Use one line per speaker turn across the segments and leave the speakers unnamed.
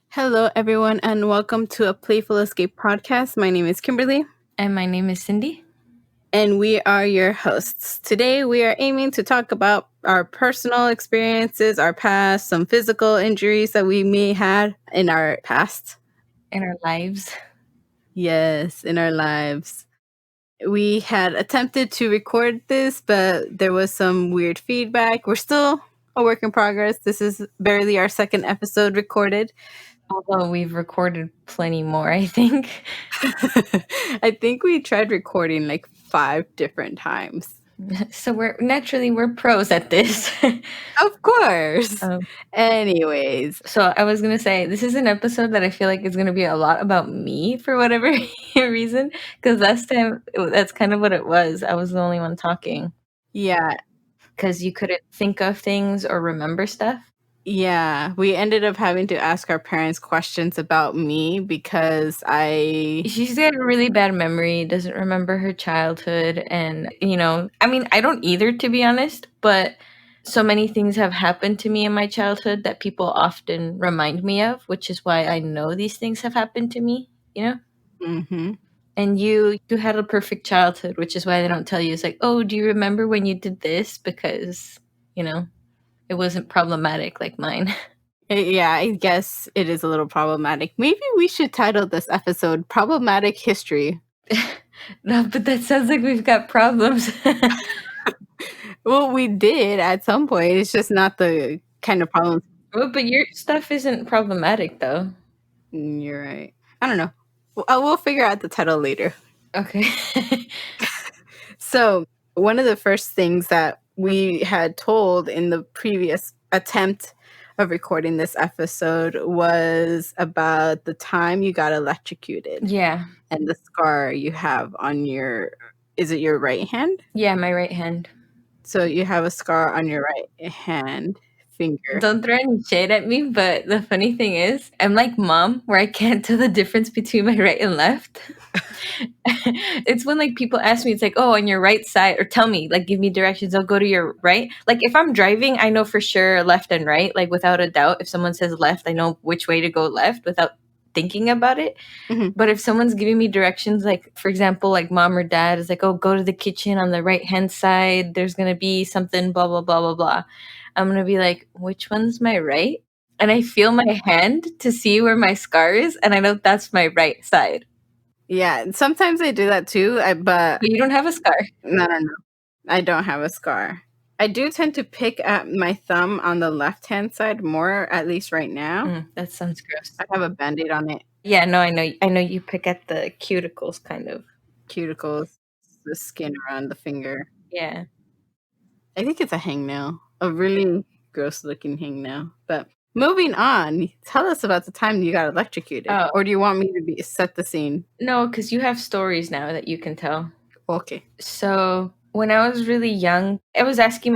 Hello, everyone, and welcome to a Playful Escape podcast. My name is Kimberly.
And my name is Cindy.
And we are your hosts. Today, we are aiming to talk about our personal experiences, our past, some physical injuries that we may have in our past.
In our lives.
Yes, in our lives. We had attempted to record this, but there was some weird feedback. We're still a work in progress. This is barely our second episode recorded.
Although we've recorded plenty more, I think.
I think we tried recording like 5 different times.
So we're pros at this.
Of course. Anyways.
So I was going to say, this is an episode that I feel like is going to be a lot about me for whatever reason. Because last time, that's kind of what it was. I was the only one talking.
Yeah.
Because you couldn't think of things or remember stuff.
Yeah, we ended up having to ask our parents questions about me because
she's got a really bad memory, doesn't remember her childhood, and I mean, I don't either, to be honest, but so many things have happened to me in my childhood that people often remind me of, which is why I know these things have happened to me,
Mm-hmm.
And you had a perfect childhood, which is why they don't tell you. It's like, oh, do you remember when you did this? Because, it wasn't problematic like mine.
Yeah, I guess it is a little problematic. Maybe we should title this episode Problematic History.
No, but that sounds like we've got problems.
Well, we did at some point. It's just not the kind of problems.
Well, but your stuff isn't problematic, though.
You're right. I don't know. We'll figure out the title later.
Okay.
So, one of the first things that we had told in the previous attempt of recording this episode was about the time you got electrocuted.
Yeah.
And the scar you have on is it your right hand?
Yeah, my right hand.
So you have a scar on your right hand finger.
Don't throw any shade at me, but the funny thing is, I'm like Mom, where I can't tell the difference between my right and left. It's when like people ask me, it's like, oh, on your right side, or tell me, like, give me directions. I'll go to your right. Like if I'm driving, I know for sure left and right, like without a doubt. If someone says left, I know which way to go left without thinking about it.
Mhm.
But if someone's giving me directions, like for example, like Mom or Dad is like, oh, go to the kitchen on the right hand side, there's gonna be something, blah blah blah blah blah, I'm gonna be like, which one's my right? And I feel my hand to see where my scar is, and I know that's my right side.
Yeah, sometimes I do that too, but
you don't have a scar.
No, I don't have a scar. I do tend to pick at my thumb on the left-hand side more, at least right now.
That sounds gross.
I have a Band-Aid on it.
Yeah, no, I know you pick at the cuticles, kind of.
Cuticles, the skin around the finger.
Yeah.
I think it's a hangnail, a really gross-looking hangnail. But moving on, tell us about the time you got electrocuted.
Oh.
Or do you want me to set the scene?
No, because you have stories now that you can tell.
Okay.
So when I was really young, I was asking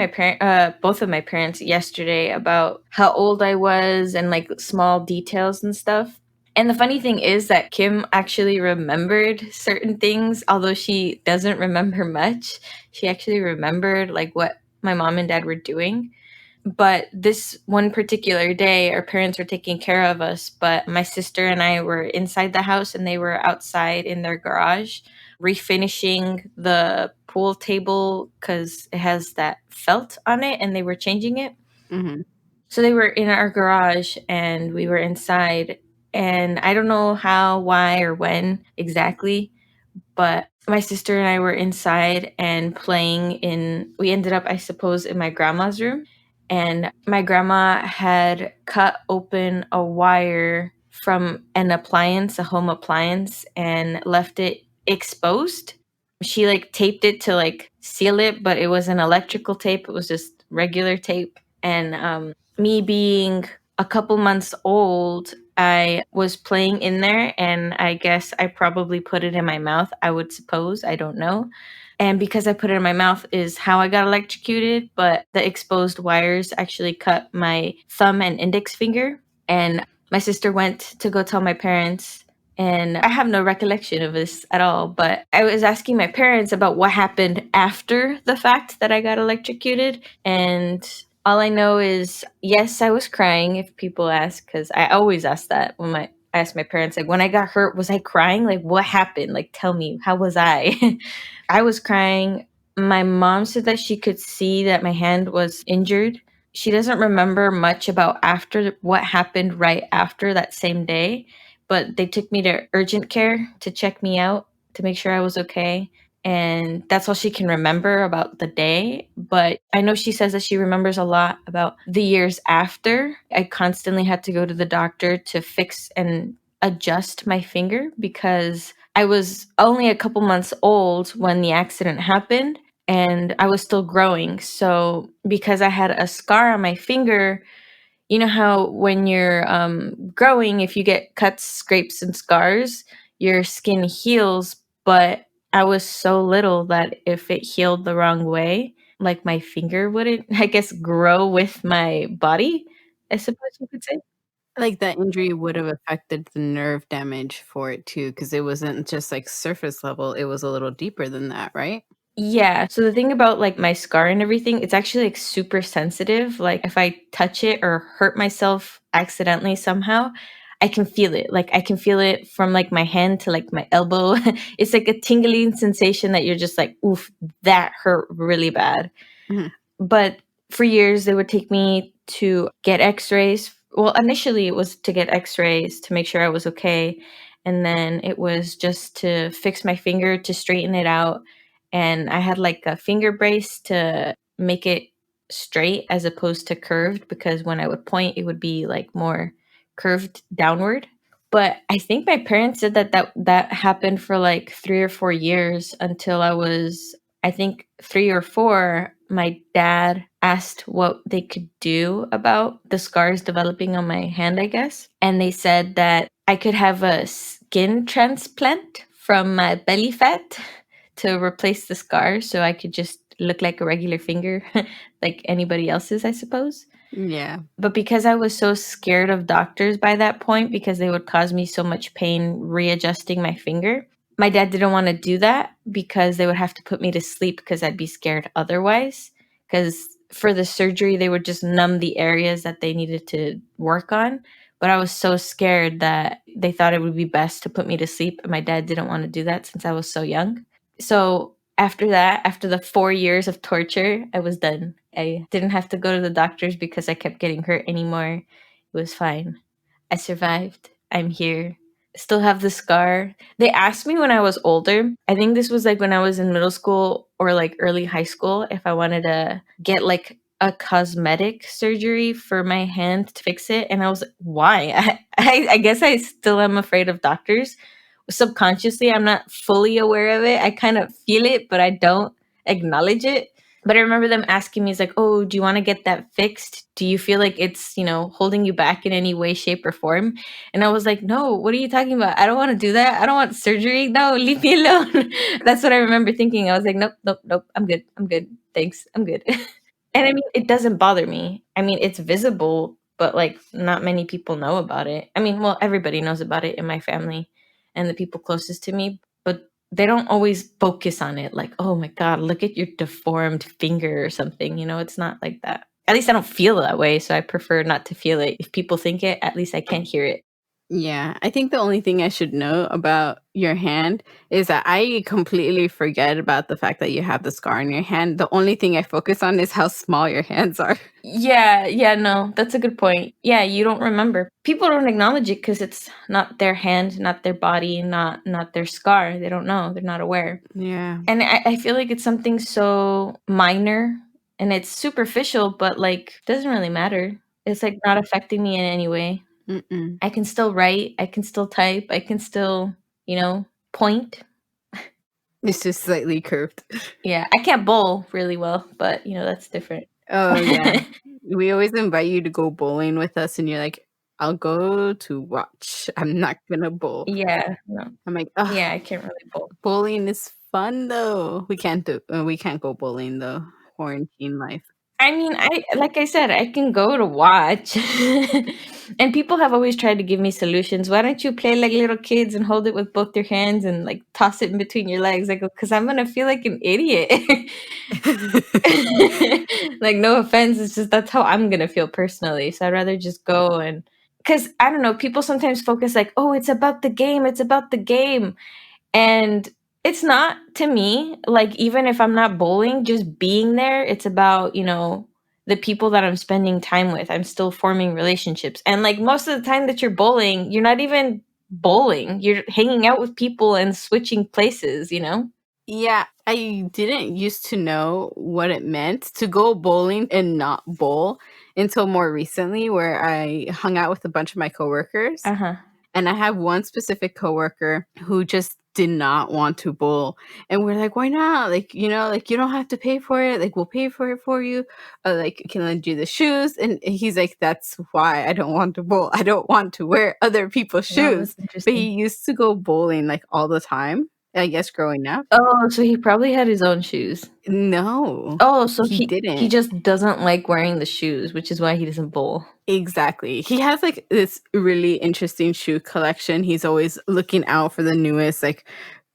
both of my parents yesterday about how old I was and like small details and stuff. And the funny thing is that Kim actually remembered certain things, although she doesn't remember much. She actually remembered like what my mom and dad were doing. But this one particular day, our parents were taking care of us, but my sister and I were inside the house and they were outside in their garage refinishing the pool table because it has that felt on it and they were changing it.
Mm-hmm.
So they were in our garage and we were inside, and I don't know how, why, or when exactly, but my sister and I were inside and we ended up, I suppose, in my grandma's room. And my grandma had cut open a wire from an appliance, a home appliance, and left it exposed. She like taped it to like seal it, but it wasn't electrical tape. It was just regular tape. And me being a couple months old, I was playing in there, and I guess I probably put it in my mouth, I would suppose. I don't know. And because I put it in my mouth is how I got electrocuted, but the exposed wires actually cut my thumb and index finger. And my sister went to go tell my parents, and I have no recollection of this at all, but I was asking my parents about what happened after the fact that I got electrocuted, and All I know is, yes, I was crying if people ask, because I always ask that when I ask my parents, like, when I got hurt, was I crying? Like, what happened? Like, tell me, how was I? I was crying. My mom said that she could see that my hand was injured. She doesn't remember much about after what happened right after that same day, but they took me to urgent care to check me out to make sure I was okay. And that's all she can remember about the day. But I know she says that she remembers a lot about the years after. I constantly had to go to the doctor to fix and adjust my finger because I was only a couple months old when the accident happened and I was still growing. So, because I had a scar on my finger, you know how when you're growing, if you get cuts, scrapes, and scars, your skin heals. But I was so little that if it healed the wrong way, like my finger wouldn't, I guess, grow with my body, I suppose you could say.
Like, that injury would have affected the nerve damage for it too, because it wasn't just, like, surface level, it was a little deeper than that, right?
Yeah. So the thing about like my scar and everything, it's actually like super sensitive. Like if I touch it or hurt myself accidentally somehow, I can feel it. Like I can feel it from like my hand to like my elbow. It's like a tingling sensation that you're just like, oof, that hurt really bad.
Mhm.
But for years, they would take me to get x-rays. Well, initially, it was to get x-rays to make sure I was okay. And then it was just to fix my finger, to straighten it out. And I had like a finger brace to make it straight as opposed to curved, because when I would point, it would be like more curved downward. But I think my parents said that happened for like 3 or 4 years until I was, I think, 3 or 4. My dad asked what they could do about the scars developing on my hand, I guess. And they said that I could have a skin transplant from my belly fat to replace the scars so I could just look like a regular finger, like anybody else's, I suppose.
Yeah.
But because I was so scared of doctors by that point, because they would cause me so much pain readjusting my finger, my dad didn't want to do that because they would have to put me to sleep because I'd be scared otherwise. Because for the surgery, they would just numb the areas that they needed to work on. But I was so scared that they thought it would be best to put me to sleep. And my dad didn't want to do that since I was so young. So after that, after the 4 years of torture, I was done. I didn't have to go to the doctors because I kept getting hurt anymore. It was fine. I survived. I'm here. Still have the scar. They asked me when I was older, I think this was like when I was in middle school or like early high school, if I wanted to get like a cosmetic surgery for my hand to fix it. And I was like, why? I guess I still am afraid of doctors. Subconsciously, I'm not fully aware of it. I kind of feel it, but I don't acknowledge it. But I remember them asking me, it's like, oh, do you want to get that fixed? Do you feel like it's, holding you back in any way, shape, or form? And I was like, no, what are you talking about? I don't want to do that. I don't want surgery. No, leave me alone. That's what I remember thinking. I was like, nope, nope, nope. I'm good. I'm good. Thanks. I'm good. And I mean, it doesn't bother me. I mean, it's visible, but like not many people know about it. I mean, well, everybody knows about it in my family and the people closest to me, but they don't always focus on it like, oh my God, look at your deformed finger or something. It's not like that. At least I don't feel that way. So I prefer not to feel it. If people think it, at least I can't hear it.
Yeah, I think the only thing I should know about your hand is that I completely forget about the fact that you have the scar on your hand. The only thing I focus on is how small your hands are.
Yeah, yeah, no, that's a good point. Yeah, you don't remember. People don't acknowledge it because it's not their hand, not their body, not their scar. They don't know. They're not aware.
Yeah.
And I feel like it's something so minor and it's superficial, but like doesn't really matter. It's like not affecting me in any way.
Mm-mm.
I can still write, I can still type, I can still, point.
It's just slightly curved.
Yeah, I can't bowl really well, but that's different.
Oh, yeah. We always invite you to go bowling with us, and you're like, "I'll go to watch. I'm not gonna bowl."
Yeah, no.
I'm like, "Ugh,
Yeah, I can't really bowl.
bowling is fun though." We can't go bowling though. Quarantine life.
I mean, I like I said, I can go to watch. And people have always tried to give me solutions. Why don't you play like little kids and hold it with both your hands and like toss it in between your legs? I go, because I'm gonna feel like an idiot. Like, no offense, it's just that's how I'm gonna feel personally. So I'd rather just go and because I don't know, people sometimes focus like, oh, it's about the game, it's about the game. And it's not to me. Like, even if I'm not bowling, just being there, it's about, the people that I'm spending time with. I'm still forming relationships. And like most of the time that you're bowling, you're not even bowling. You're hanging out with people and switching places, you know?
Yeah, I didn't used to know what it meant to go bowling and not bowl until more recently, where I hung out with a bunch of my coworkers.
Uh-huh.
And I have one specific coworker who just did not want to bowl. And we're like, why not? Like, like you don't have to pay for it. Like, we'll pay for it for you. Like, can lend you the shoes. And he's like, that's why I don't want to bowl. I don't want to wear other people's
Wow, that's
shoes. But he
interesting.
used to go bowling like all the time, I guess, growing up.
Oh, so he probably had his own shoes.
No,
Oh, so
he
he
didn't.
just doesn't like wearing the shoes, which is why he doesn't bowl.
Exactly. He has like this really interesting shoe collection. He's always looking out for the newest like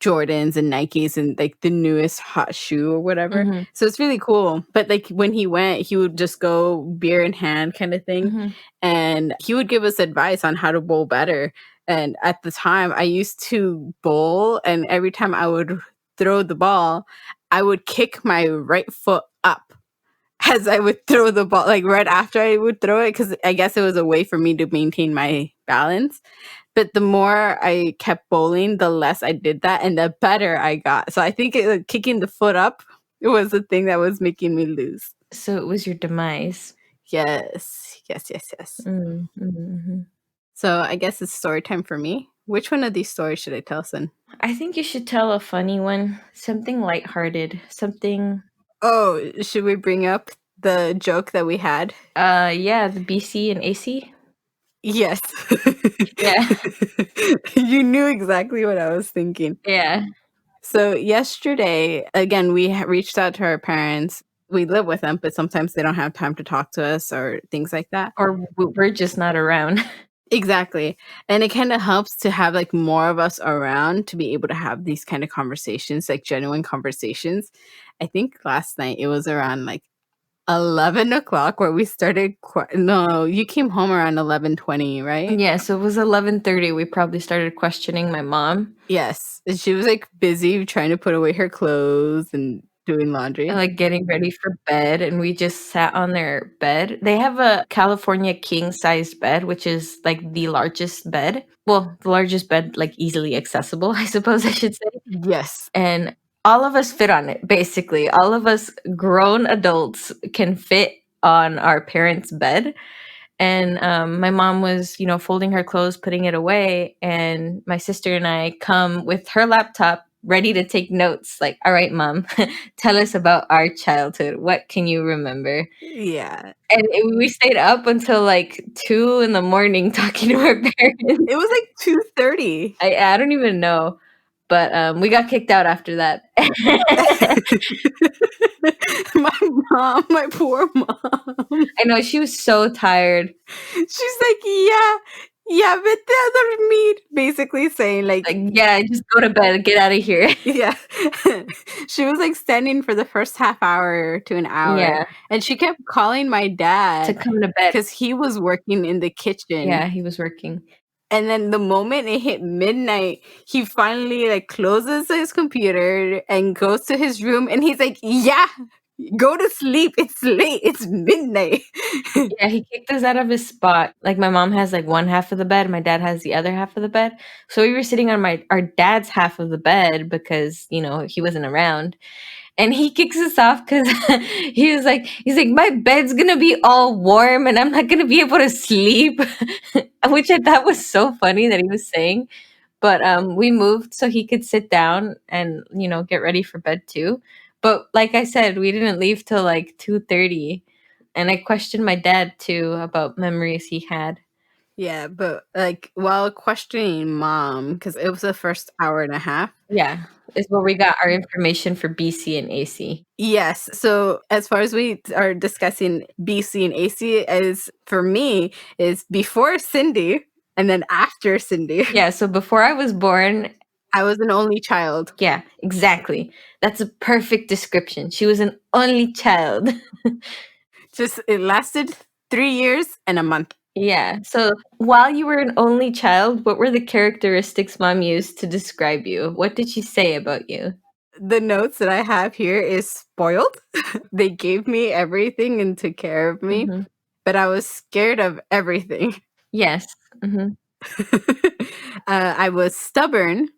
Jordans and Nikes and like the newest hot shoe or whatever.
Mhm.
So it's really cool. But like when he went, he would just go beer in hand kind of thing.
Mhm.
And he would give us advice on how to bowl better. And at the time, I used to bowl, and every time I would throw the ball, I would kick my right foot up as I would throw the ball, like right after I would throw it, because I guess it was a way for me to maintain my balance. But the more I kept bowling, the less I did that, and the better I got. So I think kicking the foot up was the thing that was making me lose.
So it was your demise.
Yes, yes, yes, yes.
Mm, mhm.
So I guess it's story time for me. Which one of these stories should I tell, Son?
I think you should tell a funny one, something lighthearted, something.
Oh, should we bring up the joke that we had?
Yeah, the BC and AC.
Yes.
Yeah,
You knew exactly what I was thinking.
yeah.
So yesterday, again, we reached out to our parents. We live with them, but sometimes they don't have time to talk to us or things like that.
Or we're just not around.
Exactly. And it kind of helps to have like more of us around to be able to have these kind of conversations, like genuine conversations. I think last night it was around like 11 o'clock where we started. No, you came home around 11:20, right?
Yeah, so it was 11:30. We probably started questioning my mom.
Yes. And she was like busy trying to put away her clothes and doing laundry.
Like getting ready for bed, and we just sat on their bed. They have a California king sized bed, which is like the largest bed. Well, the largest bed, like easily accessible, I suppose I should say.
Yes.
And all of us fit on it, basically. All of us grown adults can fit on our parents' bed. And my mom was, folding her clothes, putting it away. And my sister and I come with her laptop ready to take notes. Like, all right, mom, tell us about our childhood. What can you remember?
Yeah.
And we stayed up until like 2 in the morning talking to our parents.
It was like 2:30.
I don't even know. But we got kicked out after that.
My mom, my poor mom.
I know, she was so tired.
She's like, yeah, yeah, vete a dormir. Basically saying like,
Like, yeah, just go to bed, get out of here.
yeah. She was like standing for the first half hour to an hour.
Yeah,
And she kept calling my
to
dad
come to bed.
because he was working in the kitchen.
Yeah, he was working.
And then the moment it hit midnight, he finally like closes his computer and goes to his room and he's like, yeah, go to sleep. It's late. It's midnight.
Yeah, he kicked us out of his spot. Like, my mom has like one half of the bed, my dad has the other half of the bed. So we were sitting on our dad's half of the bed because, he wasn't around. And he kicks us off because he's like, my bed's gonna be all warm and I'm not gonna be able to sleep, which I thought was so funny that he was saying. But we moved so he could sit down and get ready for bed too. But like I said, we didn't leave till like 2:30, and I questioned my dad too about memories he had.
Yeah, but like while questioning mom, because it was the first hour and a half.
Yeah, is where we got our information for BC and AC.
Yes. So as far as we are discussing BC and AC, as for me, is before Cindy and then after Cindy.
Yeah, so before I was born,
I was an only child.
yeah, exactly. That's a perfect description. She was an only child.
Just it lasted 3 years and a month.
Yeah. So while you were an only child, what were the characteristics mom used to describe you? What did she say about you?
The notes that I have here is spoiled. They gave me everything and took care of me,
Hmm.
but I was scared of everything.
Yes. Hmm.
I was stubborn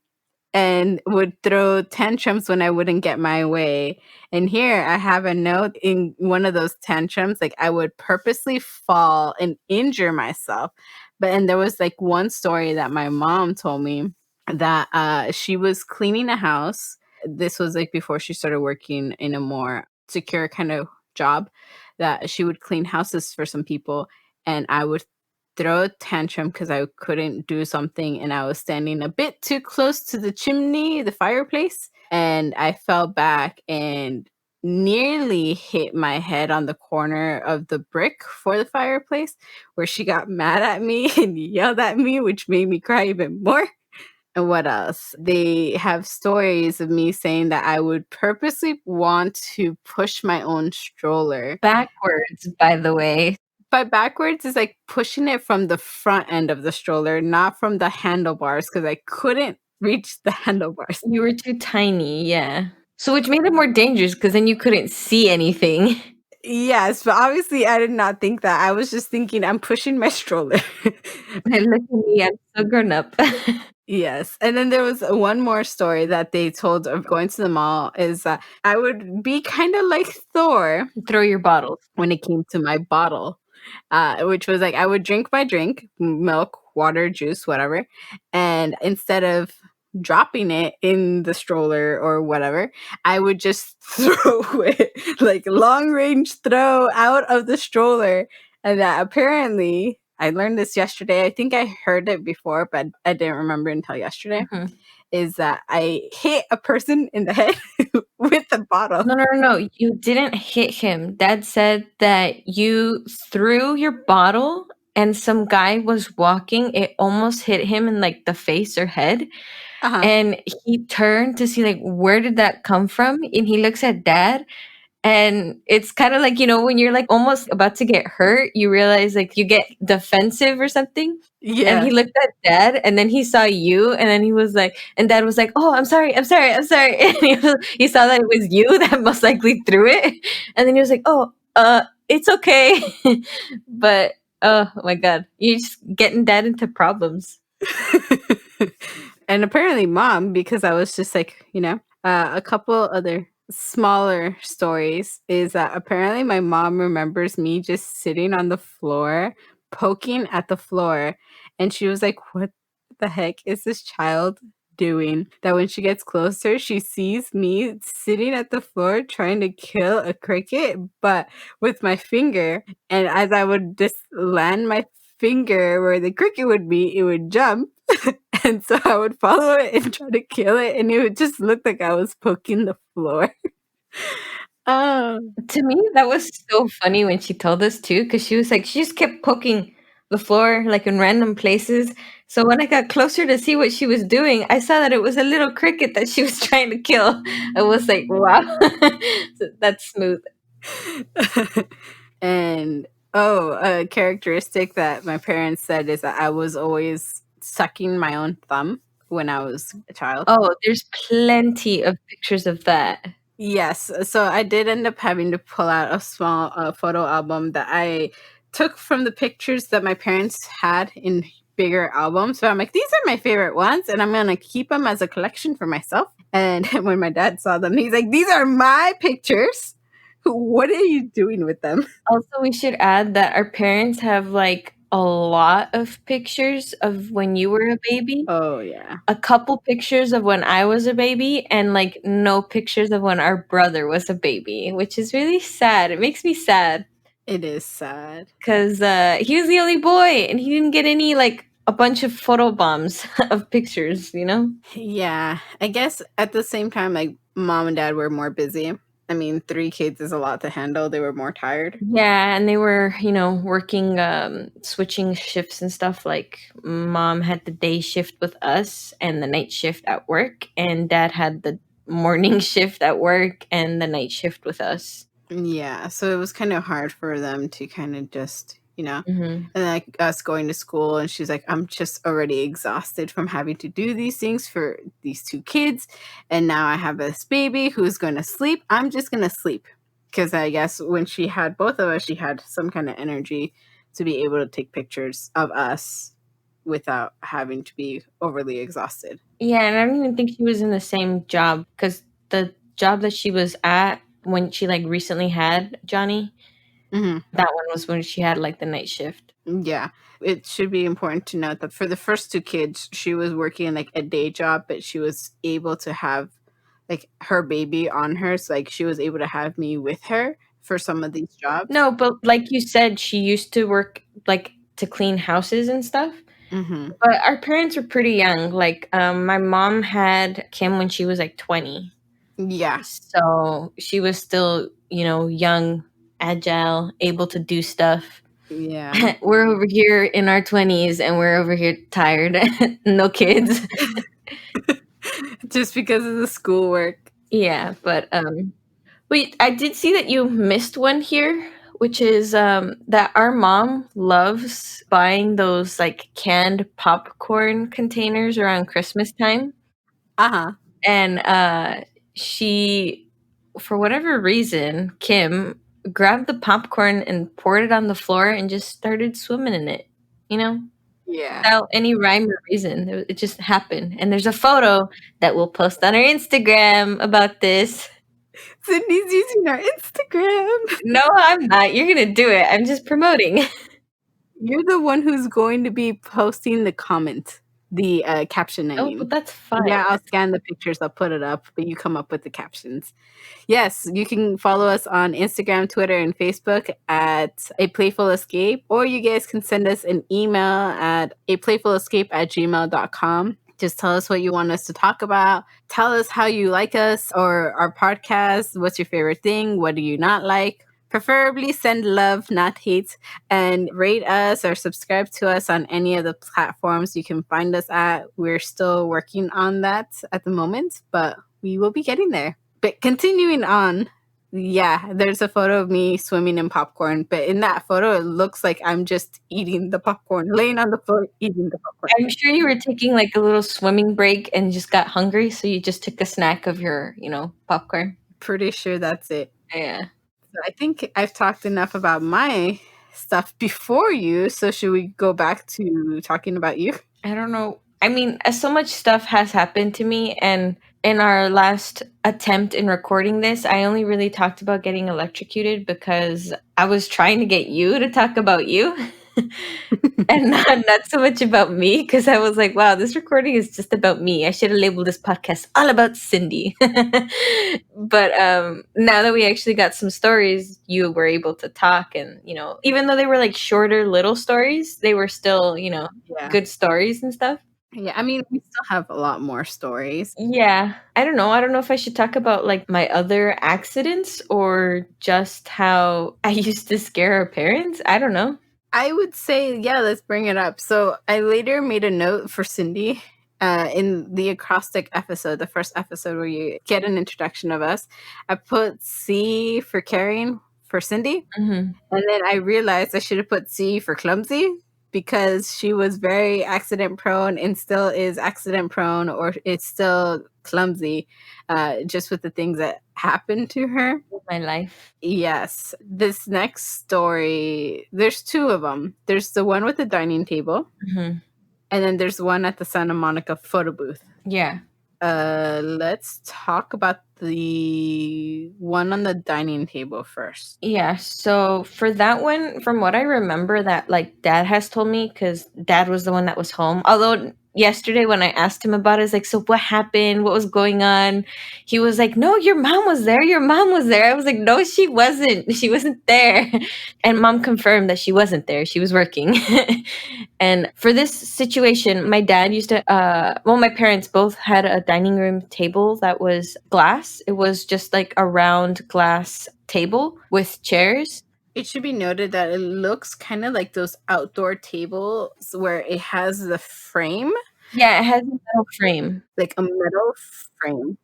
and would throw tantrums when I wouldn't get my way. And here I have a note in one of those tantrums, like I would purposely fall and injure myself. But and there was like one story that my mom told me that she was cleaning a house. This was like before she started working in a more secure kind of job, that she would clean houses for some people, and I would throw a tantrum because I couldn't do something and I was standing a bit too close to the chimney, the fireplace, and I fell back and nearly hit my head on the corner of the brick for the fireplace, where she got mad at me and yelled at me, which made me cry even more. And what else? They have stories of me saying that I would purposely want to push my own stroller.
Backwards, by the way.
By backwards is like pushing it from the front end of the stroller, not from the handlebars, because I couldn't reach the handlebars.
You were too tiny, yeah. So which made it more dangerous because then you couldn't see anything.
Yes, but obviously I did not think that. I was just thinking I'm pushing my stroller.
And look at me, I'm so grown up.
Yes. And then there was one more story that they told of going to the mall, is that I would be kind of like Thor
Throw your bottles.
when it came to my bottle, which was like I would drink my drink, milk, water, juice, whatever, and instead of dropping it in the stroller or whatever, I would just throw it, like long range throw out of the stroller. And that apparently, I learned this yesterday. I think I heard it before, but I didn't remember until yesterday.
Mhm.
Is that I hit a person in the head with the bottle.
No, no, no, no. You didn't hit him. Dad said that you threw your bottle and some guy was walking. It almost hit him in like the face or head.
Uh huh.
And he turned to see like where did that come from? And he looks at dad and it's kind of like, when you're like almost about to get hurt, you realize like you get defensive or something. And
Yeah.
he looked at dad and then he saw you and then he was like, and dad was like, oh, I'm sorry, I'm sorry, I'm sorry. And he saw that it was you that most likely threw it. And then he was like, oh, it's okay. But oh my God, you're just getting dad into problems.
And apparently mom, because I was just like, a couple other smaller stories, is that apparently my mom remembers me just sitting on the floor, poking at the floor, and she was like, what the heck is this child doing? That when she gets closer, she sees me sitting at the floor trying to kill a cricket, but with my finger. And as I would just land my finger where the cricket would be, it would jump. And so I would follow it and try to kill it, and it would just look like I was poking the floor. Oh,
To me, that was so funny when she told us too, because she was like, she just kept poking the floor like in random places. So when I got closer to see what she was doing, I saw that it was a little cricket that she was trying to kill. I was like, wow, that's smooth.
and a characteristic that my parents said is that I was always sucking my own thumb when I was a child.
Oh, there's plenty of pictures of that.
Yes, so I did end up having to pull out a small photo album that I took from the pictures that my parents had in bigger albums. So I'm like, these are my favorite ones, and I'm gonna keep them as a collection for myself. And when my dad saw them, he's like, "These are my pictures. What are you doing with them?"
Also, we should add that our parents have like a lot of pictures of when you were a baby,
Oh yeah.
a couple pictures of when I was a baby, and like no pictures of when our brother was a baby, which is really sad. It makes me sad.
It is sad.
because he was the only boy and he didn't get any like a bunch of photo bombs of pictures, you know?
Yeah, I guess at the same time, like mom and dad were more busy. I mean, 3 kids is a lot to handle. They were more tired.
Yeah, and they were, working, switching shifts and stuff. Like, mom had the day shift with us and the night shift at work, and dad had the morning shift at work and the night shift with us.
Yeah, so it was kind of hard for them to kind of just,
Hmm.
and like us going to school, and she's like, I'm just already exhausted from having to do these things for these 2 kids. And now I have this baby who's going to sleep. I'm just going to sleep. Because I guess when she had both of us, she had some kind of energy to be able to take pictures of us without having to be overly exhausted.
Yeah, and I don't even think she was in the same job because the job that she was at when she like recently had Johnny,
Hmm.
that one was when she had like the night shift.
Yeah. It should be important to note that for the first 2 kids, she was working like a day job, but she was able to have like her baby on her. So like she was able to have me with her for some of these jobs.
No, but like you said, she used to work like to clean houses and stuff.
Hmm.
But our parents were pretty young. Like, my mom had Kim when she was like 20.
Yeah.
So she was still, young, agile, able to do stuff.
Yeah.
We're over here in our 20s and we're over here tired. No kids.
Just because of the schoolwork.
Yeah, but wait, I did see that you missed one here, which is that our mom loves buying those like canned popcorn containers around Christmas time.
Uh huh.
And she, for whatever reason, Kim grabbed the popcorn and poured it on the floor and just started swimming in it, you know,
Yeah.
without any rhyme or reason. It just happened. And there's a photo that we'll post on our Instagram about this.
Sydney's using our Instagram.
No, I'm not. You're going to do it. I'm just promoting.
You're the one who's going to be posting the comment, the caption, I
Oh, well,
mean.
that's fine.
Yeah, I'll scan the pictures, I'll put it up, but you come up with the captions. Yes, you can follow us on Instagram, Twitter, and Facebook at A Playful Escape, or you guys can send us an email at aplayfulescape@gmail.com. Just tell us what you want us to talk about. Tell us how you like us or our podcast. What's your favorite thing? What do you not like? Preferably send love, not hate, and rate us or subscribe to us on any of the platforms you can find us at. We're still working on that at the moment, but we will be getting there. But continuing on, yeah, there's a photo of me swimming in popcorn, but in that photo, it looks like I'm just eating the popcorn, laying on the floor, eating the popcorn.
I'm sure you were taking like a little swimming break and just got hungry, so you just took a snack of your, popcorn.
Pretty sure that's it.
Yeah.
So I think I've talked enough about my stuff before you. So should we go back to talking about you?
I don't know. I mean, so much stuff has happened to me, and in our last attempt in recording this, I only really talked about getting electrocuted because I was trying to get you to talk about you. And not so much about me because I was like, wow, this recording is just about me. I should have labeled this podcast all about Cindy. But now that we actually got some stories, you were able to talk. And, even though they were like shorter little stories, they were still,
Yeah.
good stories and stuff.
Yeah. I mean, we still have a lot more stories.
Yeah. I don't know. I don't know if I should talk about like my other accidents or just how I used to scare our parents. I don't know.
I would say, yeah, let's bring it up. So I later made a note for Cindy in the acrostic episode, the first episode where you get an introduction of us. I put C for caring for Cindy.
Hmm.
And then I realized I should have put C for clumsy because she was very accident prone and still is accident prone, or it's still clumsy just with the things that happened to her.
My life.
Yes. This next story, there's 2 of them. There's the one with the dining table,
Hmm.
and then there's one at the Santa Monica photo booth.
Yeah.
Let's talk about the one on the dining table first.
Yeah, so for that one, from what I remember that like dad has told me, because dad was the one that was home. Although yesterday when I asked him about it, I was like, so what happened? What was going on? He was like, no, your mom was there. Your mom was there. I was like, no, she wasn't. She wasn't there. And mom confirmed that she wasn't there. She was working. And for this situation, my dad used to, well, my parents both had a dining room table that was glass. It was just like a round glass table with chairs.
It should be noted that it looks kind of like those outdoor tables where it has the frame,
Yeah, it has a metal frame.
like a metal frame,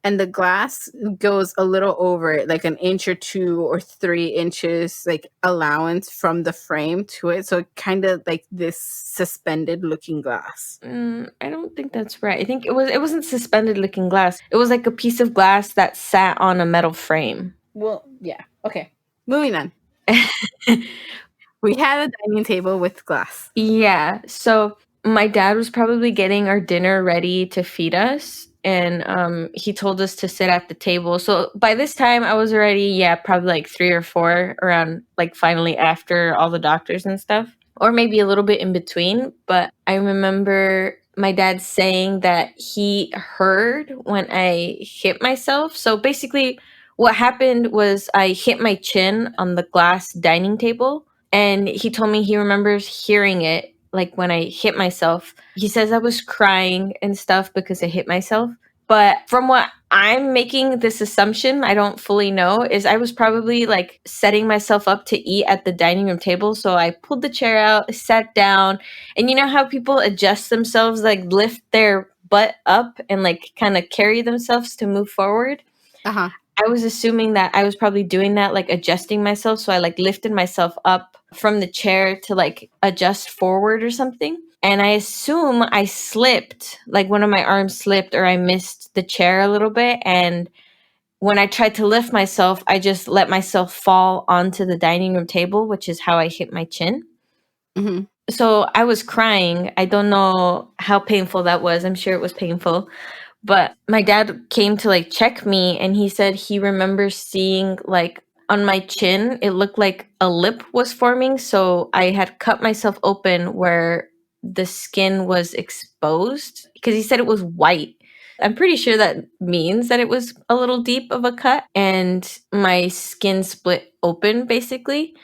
and the glass goes a little over it, like an inch or 2 or 3 inches, like allowance from the frame to it. So kind of like this suspended looking glass.
I don't think that's right. I think it wasn't suspended looking glass. It was like a piece of glass that sat on a metal frame.
Well, yeah. Okay. Moving on. We had a dining table with glass.
Yeah. So my dad was probably getting our dinner ready to feed us. And he told us to sit at the table. So by this time, I was already, yeah, probably like 3 or 4 around, like finally after all the doctors and stuff, or maybe a little bit in between. But I remember my dad saying that he heard when I hit myself. So basically, what happened was I hit my chin on the glass dining table, and he told me he remembers hearing it like when I hit myself. He says I was crying and stuff because I hit myself. But from what I'm making this assumption, I don't fully know, is I was probably like setting myself up to eat at the dining room table. So I pulled the chair out, sat down, and you know how people adjust themselves, like lift their butt up and like kind of carry themselves to move forward?
Uh-huh.
I was assuming that I was probably doing that, like adjusting myself. So I like lifted myself up from the chair to like adjust forward or something. And I assume I slipped, like one of my arms slipped, or I missed the chair a little bit. And when I tried to lift myself, I just let myself fall onto the dining room table, which is how I hit my chin.
Mm-hmm.
So I was crying. I don't know how painful that was. I'm sure it was painful. But my dad came to like check me, and he said he remembers seeing like on my chin, it looked like a lip was forming. So I had cut myself open where the skin was exposed, because he said it was white. I'm pretty sure that means that it was a little deep of a cut, and my skin split open basically,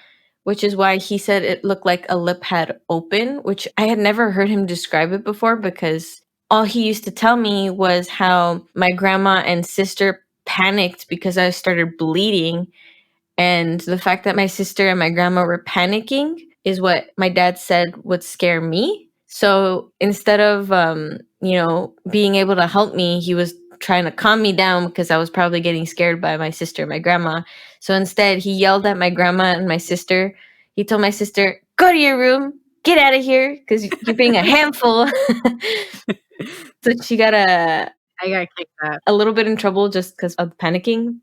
which is why he said it looked like a lip had open, which I had never heard him describe it before, because all he used to tell me was how my grandma and sister panicked because I started bleeding. And the fact that my sister and my grandma were panicking is what my dad said would scare me. So instead of, being able to help me, he was trying to calm me down because I was probably getting scared by my sister and my grandma. So instead, he yelled at my grandma and my sister. He told my sister, go to your room, get out of here, because you're being a handful. So she got
I got kicked out.
a little bit in trouble just because of panicking.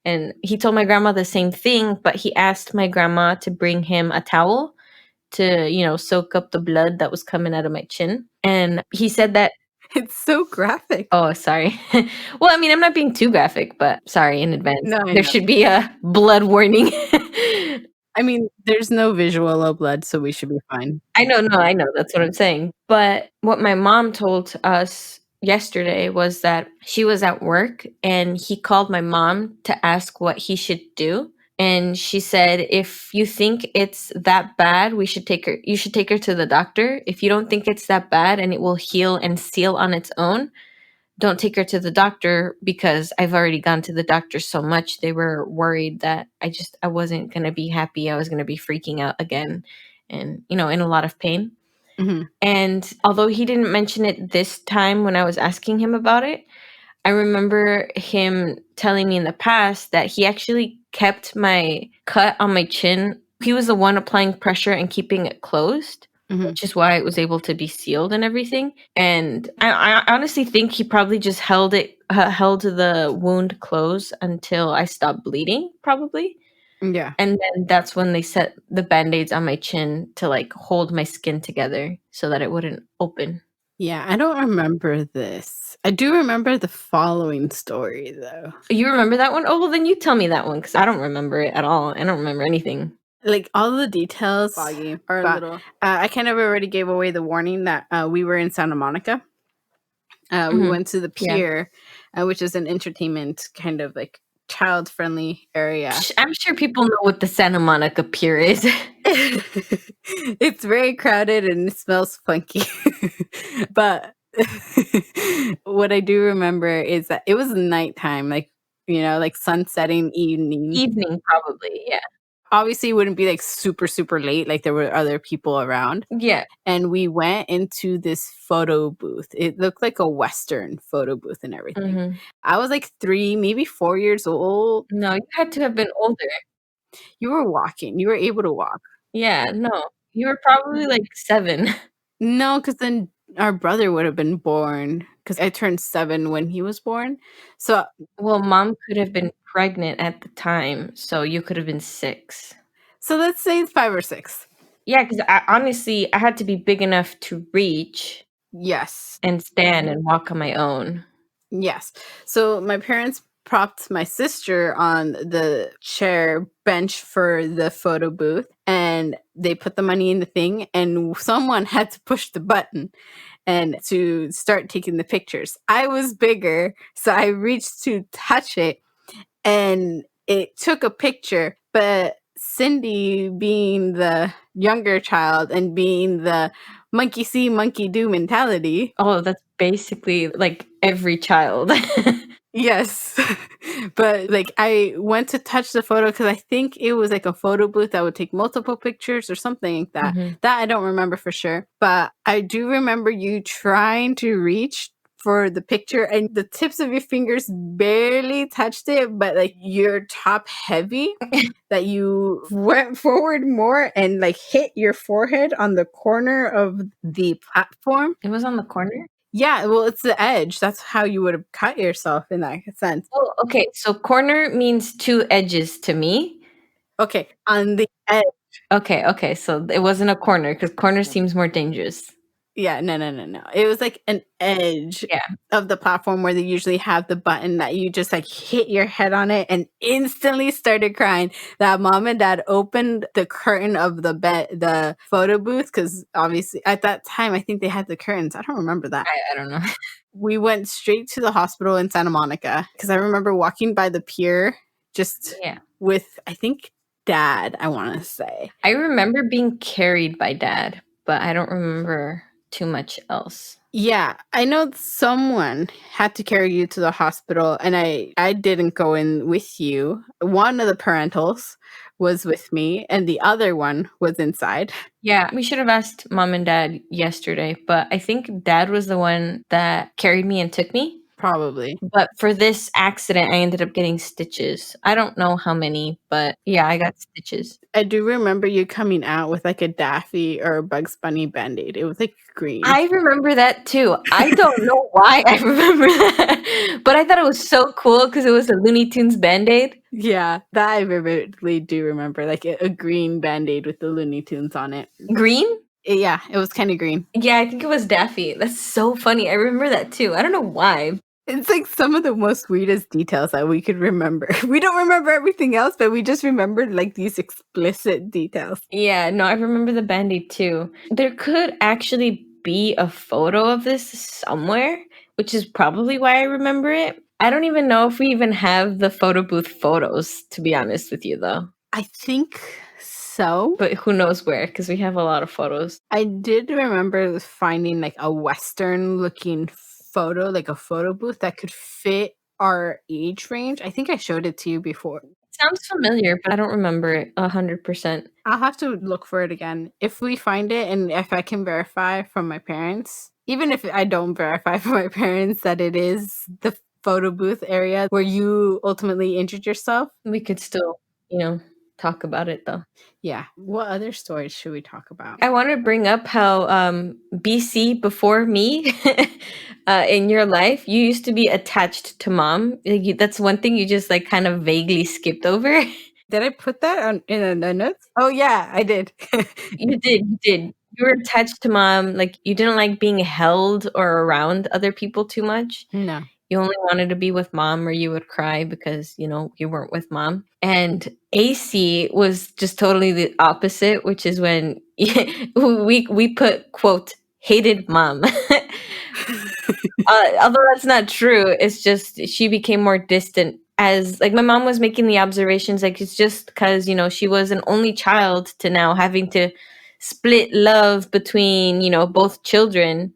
And he told my grandma the same thing, but he asked my grandma to bring him a towel to, soak up the blood that was coming out of my chin. And he said that,
It's so graphic.
oh, sorry. Well, I mean, I'm not being too graphic, but sorry in advance.
No, I
There
know.
should be a blood warning.
I mean, there's no visual of blood, so we should be fine.
I know. That's what I'm saying. But what my mom told us yesterday was that she was at work and he called my mom to ask what he should do. And she said, if you think it's that bad, you should take her to the doctor. If you don't think it's that bad and it will heal and seal on its own, don't take her to the doctor, because I've already gone to the doctor so much. They were worried that I wasn't going to be happy. I was going to be freaking out again and, in a lot of pain.
Mm-hmm.
And although he didn't mention it this time when I was asking him about it, I remember him telling me in the past that he actually kept my cut on my chin. He was the one applying pressure and keeping it closed,
Mm-hmm.
which is why it was able to be sealed and everything. And I honestly think he probably just held the wound closed until I stopped bleeding, probably.
Yeah.
And then that's when they set the band-aids on my chin to like hold my skin together so that it wouldn't open.
Yeah, I don't remember this. I do remember the following story, though.
You remember that one? Oh, well, then you tell me that one, because I don't remember it at all. I don't remember anything.
Like all the details foggy are a little. I kind of already gave away the warning that we were in Santa Monica. We went to the pier, which is an entertainment kind of like child-friendly area.
I'm sure people know what the Santa Monica Pier is.
It's very crowded and it smells funky. But what I do remember is that it was nighttime, like, like sunsetting evening.
Evening, probably, yeah.
Obviously, it wouldn't be like super, super late, like there were other people around.
Yeah.
And we went into this photo booth. It looked like a Western photo booth and everything. I was like 3, maybe 4 years old.
No, you had to have been older.
You were walking. You were able to walk.
Yeah, no. You were probably like 7.
No, because then our brother would have been born, because I turned 7 when he was born. So,
Well, mom could have been pregnant at the time, so you could have been 6.
so let's say 5 or 6.
Yeah, because honestly, I had to be big enough to reach
Yes.
and stand and walk on my own.
Yes. So my parents propped my sister on the chair bench for the photo booth, and they put the money in the thing, and someone had to push the button and to start taking the pictures. I was bigger, so I reached to touch it, and it took a picture. But Cindy, being the younger child and being the monkey see, monkey do mentality.
Oh, that's basically like every child.
Yes. But like I went to touch the photo because I think it was like a photo booth that would take multiple pictures or something like that. That I don't remember for sure. But I do remember you trying to reach for the picture and the tips of your fingers barely touched it, but like you're top heavy that you went forward more and like hit your forehead on the corner of the platform.
It was on the corner?
Yeah, well, it's the edge. That's how you would have cut yourself in that sense.
Well, okay, so corner means 2 edges to me.
Okay, on the edge.
Okay, so it wasn't a corner because corner seems more dangerous.
Yeah, no. It was like an edge of the platform where they usually have the button that you just like hit your head on it and instantly started crying. That mom and dad opened the curtain of the photo booth, because obviously at that time I think they had the curtains. I don't remember that.
I don't know.
We went straight to the hospital in Santa Monica because I remember walking by the pier just with, I think, Dad, I want to say.
I remember being carried by Dad, but I don't remember too much else.
Yeah, I know someone had to carry you to the hospital, and I didn't go in with you. One of the parentals was with me, and the other one was inside.
Yeah, we should have asked mom and dad yesterday, but I think dad was the one that carried me and took me.
Probably.
But for this accident, I ended up getting stitches. I don't know how many, but yeah, I got stitches.
I do remember you coming out with like a Daffy or a Bugs Bunny Band-Aid. It was like green.
I remember that too. I don't know why I remember that, but I thought it was so cool because it was a Looney Tunes Band-Aid.
Yeah, that I vividly do remember, like a green Band-Aid with the Looney Tunes on it.
Green?
Yeah, it was kind of green.
Yeah, I think it was Daffy. That's so funny. I remember that too. I don't know why.
It's like some of the most weirdest details that we could remember. We don't remember everything else, but we just remembered like these explicit details.
Yeah, no, I remember the Band-Aid too. There could actually be a photo of this somewhere, which is probably why I remember it. I don't even know if we even have the photo booth photos, to be honest with you, though.
I think so.
But who knows where, because we have a lot of photos.
I did remember finding like a Western looking photo, like a photo booth that could fit our age range. I think I showed it to you before.
It sounds familiar, but I don't remember it 100%.
I'll have to look for it again. If we find it and if I can verify from my parents, even if I don't verify from my parents that it is the photo booth area where you ultimately injured yourself,
we could still, talk about it though.
Yeah. What other stories should we talk about?
I want to bring up how BC, before me, in your life, you used to be attached to mom. That's one thing you just like kind of vaguely skipped over.
Did I put that in the notes? Oh yeah, I did.
You did. You were attached to mom. Like you didn't like being held or around other people too much.
No.
You only wanted to be with mom or you would cry because, you weren't with mom. And AC was just totally the opposite, which is when we put quote hated mom. Although that's not true, it's just she became more distant as like my mom was making the observations like it's just because she was an only child to now having to split love between both children.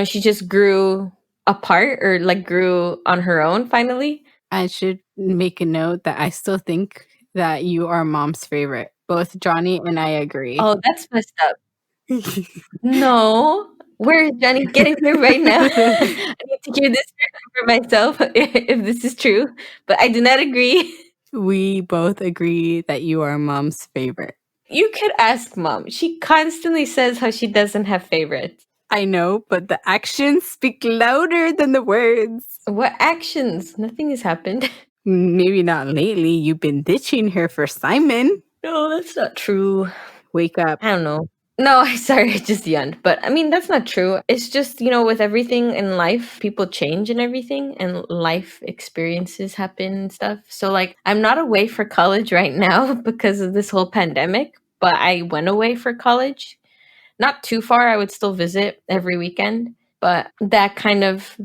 She just grew apart or like grew on her own finally.
I should make a note that I still think that you are mom's favorite. Both Johnny and I agree.
Oh, that's messed up. No, where is Johnny? Get in here right now. I need to hear this for myself if this is true, but I do not agree.
We both agree that you are mom's favorite.
You could ask mom. She constantly says how she doesn't have favorites.
I know, but the actions speak louder than the words.
What actions? Nothing has happened.
Maybe not lately. You've been ditching her for Simon.
No, that's not true.
Wake up.
I don't know. No, sorry, I just yawned. But I mean, that's not true. It's just, with everything in life, people change and everything, and life experiences happen and stuff. So, like, I'm not away for college right now because of this whole pandemic, but I went away for college. Not too far. I would still visit every weekend, but that kind of,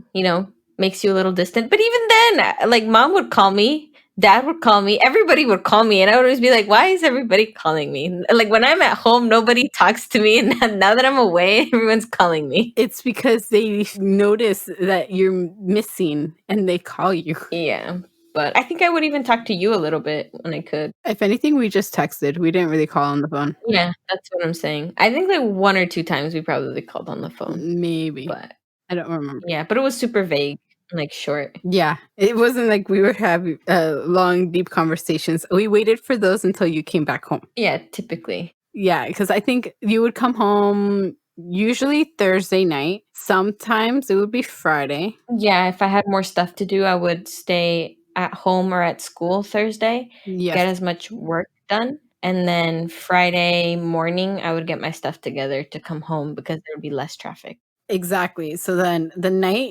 makes you a little distant. But even then, like, mom would call me, dad would call me, everybody would call me, and I would always be like, why is everybody calling me? Like, when I'm at home, nobody talks to me, and now that I'm away, everyone's calling me.
It's because they notice that you're missing and they call you.
Yeah. But I think I would even talk to you a little bit when I could.
If anything, we just texted. We didn't really call on the phone.
Yeah, that's what I'm saying. I think like one or two times we probably called on the phone.
Maybe.
But
I don't remember.
yeah, but it was super vague, like short.
Yeah, it wasn't like we were having long, deep conversations. We waited for those until you came back home.
Yeah, typically.
Yeah, because I think you would come home usually Thursday night. Sometimes it would be Friday.
Yeah, if I had more stuff to do, I would stay at home or at school Thursday,
Yes,
get as much work done. And then Friday morning, I would get my stuff together to come home because there would be less traffic.
exactly. So then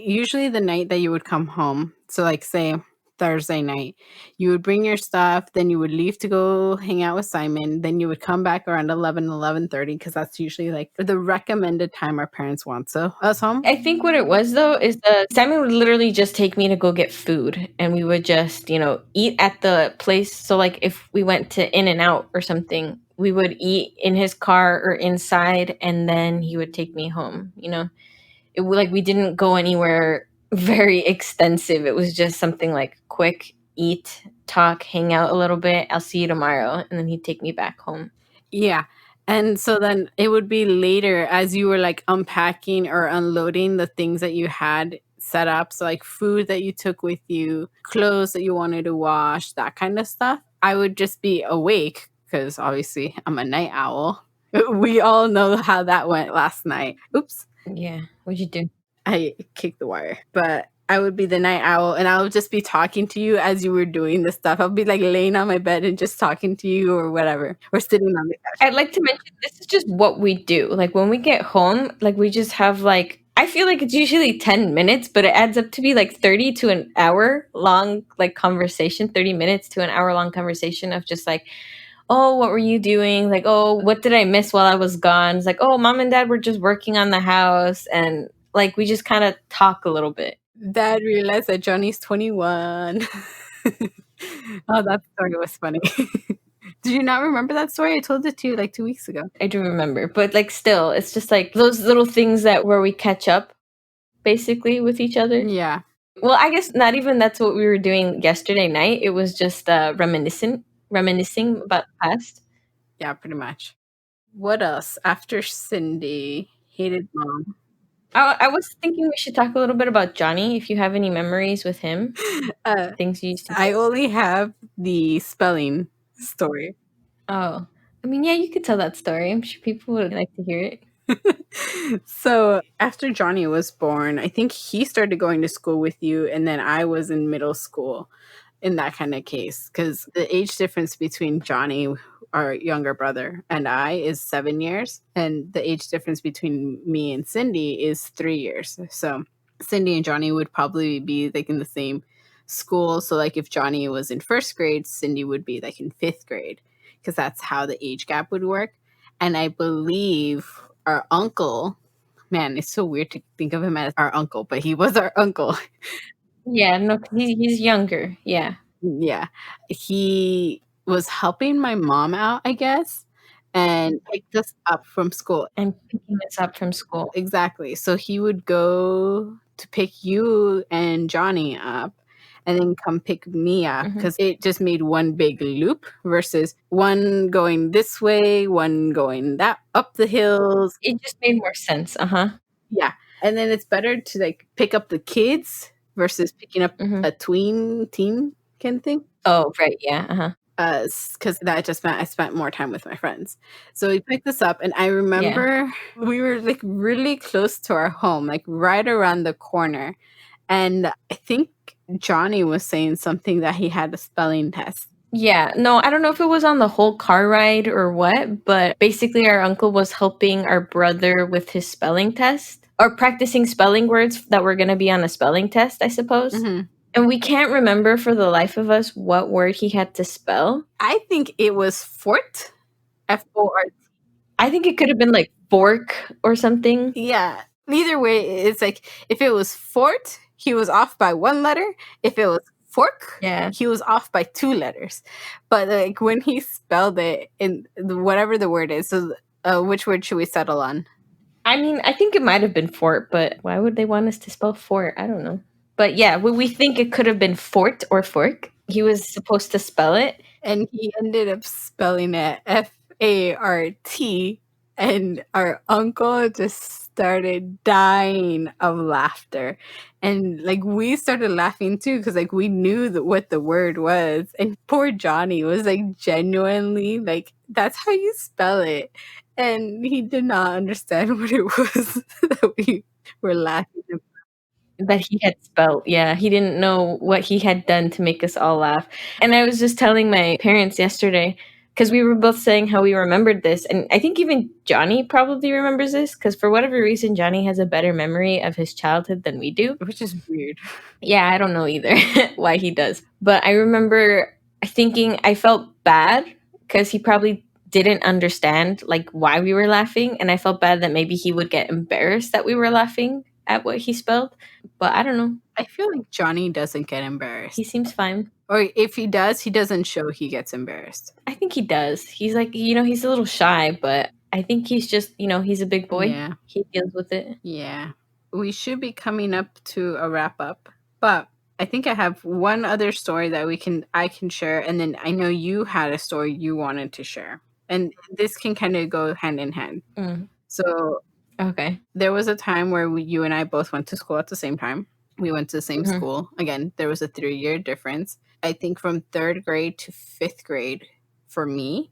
usually the night that you would come home, so like say Thursday night, you would bring your stuff, then you would leave to go hang out with Simon, then you would come back around 11:30 because that's usually like the recommended time our parents want us home.
I think what it was though is Simon would literally just take me to go get food and we would just, eat at the place. So like if we went to In and Out or something, we would eat in his car or inside and then he would take me home, like we didn't go anywhere very extensive. It was just something like quick, eat, talk, hang out a little bit. I'll see you tomorrow. And then he'd take me back home.
Yeah. And so then it would be later as you were like unpacking or unloading the things that you had set up. So, like food that you took with you, clothes that you wanted to wash, that kind of stuff. I would just be awake because obviously I'm a night owl. We all know how that went last night. Oops.
Yeah. What'd you do?
I kicked the wire. But I would be the night owl and I would just be talking to you as you were doing this stuff. I'll be like laying on my bed and just talking to you or whatever, or sitting on the couch.
I'd like to mention this is just what we do. Like when we get home, like we just have like, I feel like it's usually 10 minutes, but it adds up to be like 30 to an hour long like conversation, 30 minutes to an hour long conversation of just like, oh, what were you doing? Like, oh, what did I miss while I was gone? It's like, oh, mom and dad were just working on the house. And like, we just kind of talk a little bit.
Dad realized that Johnny's 21. Oh, that story was funny. Did you not remember that story? I told it to you like 2 weeks ago.
I do remember, but like still, it's just like those little things that where we catch up basically with each other.
Yeah.
Well, I guess not even that's what we were doing yesterday night. It was just reminiscing about the past.
Yeah, pretty much. What else? After Cindy, hated mom.
I was thinking we should talk a little bit about Johnny. If you have any memories with him, things you used to.
I only have the spelling story.
Oh, I mean, yeah, you could tell that story. I'm sure people would like to hear it.
So after Johnny was born, I think he started going to school with you, and then I was in middle school in that kind of case because the age difference between Johnny, our younger brother, and I is 7 years, and the age difference between me and Cindy is 3 years. So Cindy and Johnny would probably be like in the same school. So like if Johnny was in first grade, Cindy would be like in fifth grade because that's how the age gap would work. And I believe our uncle, man, it's so weird to think of him as our uncle, but he was our uncle.
Yeah, no, he's younger. Yeah.
Yeah. He was helping my mom out, I guess, and picked us up from school.
And picking us up from school.
Exactly. So he would go to pick you and Johnny up and then come pick me up because it just made one big loop versus one going this way, one going that up the hills.
It just made more sense. Uh-huh.
Yeah. And then it's better to like pick up the kids versus picking up a tween teen kind of thing.
Oh, right. Yeah. Uh-huh.
Because that just meant I spent more time with my friends. So we picked this up, and I remember we were like really close to our home, like right around the corner. And I think Johnny was saying something that he had a spelling test.
Yeah, no, I don't know if it was on the whole car ride or what, but basically our uncle was helping our brother with his spelling test or practicing spelling words that were going to be on a spelling test, I suppose. And we can't remember for the life of us what word he had to spell.
I think it was fort, Fort.
I think it could have been like fork or something.
Yeah. Either way, it's like if it was fort, he was off by one letter. If it was fork, he was off by two letters. But like when he spelled it in whatever the word is, so which word should we settle on?
I mean, I think it might have been fort, but why would they want us to spell fort? I don't know. But yeah, we think it could have been fort or fork. He was supposed to spell it.
And he ended up spelling it Fart. And our uncle just started dying of laughter. And like we started laughing too because like we knew what the word was. And poor Johnny was like genuinely like, that's how you spell it. And he did not understand what it was that we were laughing about.
That he had spelt. Yeah, he didn't know what he had done to make us all laugh. And I was just telling my parents yesterday because we were both saying how we remembered this. And I think even Johnny probably remembers this because for whatever reason, Johnny has a better memory of his childhood than we do.
Which is weird.
Yeah, I don't know either why he does. But I remember thinking I felt bad because he probably didn't understand like why we were laughing. And I felt bad that maybe he would get embarrassed that we were laughing at what he spelled. But I don't know.
I feel like Johnny doesn't get embarrassed.
He seems fine.
Or if he does, he doesn't show he gets embarrassed.
I think he does. He's like, he's a little shy, but I think he's just, he's a big boy.
Yeah.
He deals with it.
Yeah. We should be coming up to a wrap up, but I think I have one other story that I can share, and then I know you had a story you wanted to share. And this can kind of go hand in hand. So
okay.
There was a time where you and I both went to school at the same time. We went to the same school. Again, there was a 3-year difference. I think from 3rd grade to 5th grade for me,